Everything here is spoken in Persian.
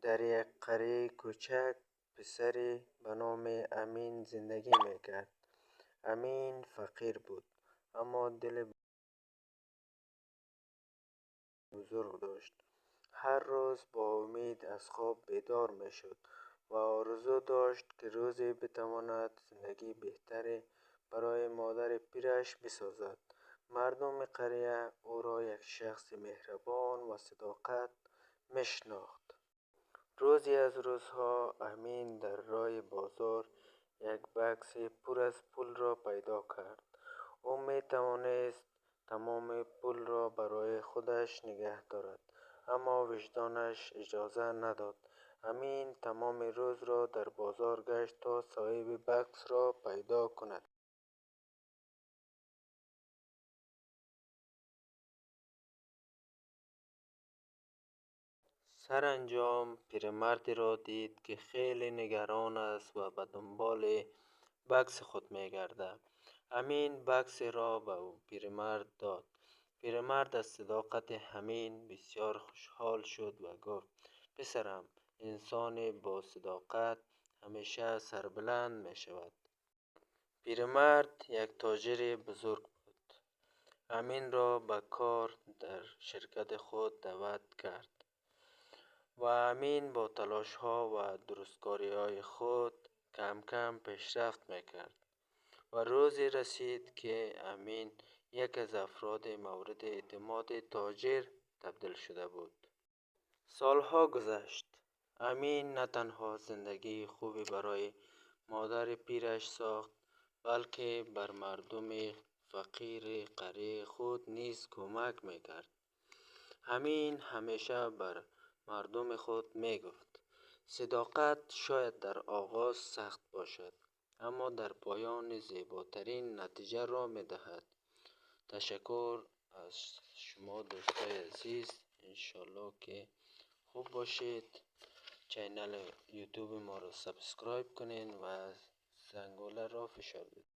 در یک قریه کوچک پسری به نام امین زندگی میکرد. امین فقیر بود اما دل بزرگ داشت. هر روز با امید از خواب بیدار می شد و آرزو داشت که روزی بتواند زندگی بهتری برای مادر پیرش بسازد. مردم قریه او را یک شخص مهربان و صداقت می شناخت. روزی از روزها امین در راه بازار یک بکس پر از پول را پیدا کرد. او می توانست تمام پول را برای خودش نگه دارد اما وجدانش اجازه نداد. امین تمام روز را در بازار گشت تا صاحب بکس را پیدا کند. سرانجام پیرمردی را دید که خیلی نگران است و به دنبال بکس خود می گردد. امین بکس را به پیرمرد داد. پیرمرد از صداقت امین بسیار خوشحال شد و گفت: پسرم، انسان با صداقت همیشه سربلند می شود. پیرمرد یک تاجر بزرگ بود. امین را به کار در شرکت خود دعوت کرد و امین با تلاش ها و درستکاری های خود کم کم پیشرفت میکرد و روزی رسید که امین یک از افراد مورد اعتماد تاجر تبدیل شده بود. سالها گذشت. امین نه تنها زندگی خوبی برای مادر پیرش ساخت بلکه بر مردم فقیر قریه خود نیز کمک میکرد. امین همیشه بر مردم خود می گفت: صداقت شاید در آغاز سخت باشد اما در پایان زیباترین نتیجه را می دهد. تشکر از شما دوستای عزیز. انشالله که خوب باشید. چینل یوتیوب ما را سابسکرایب کنین و زنگوله را فشار بدین.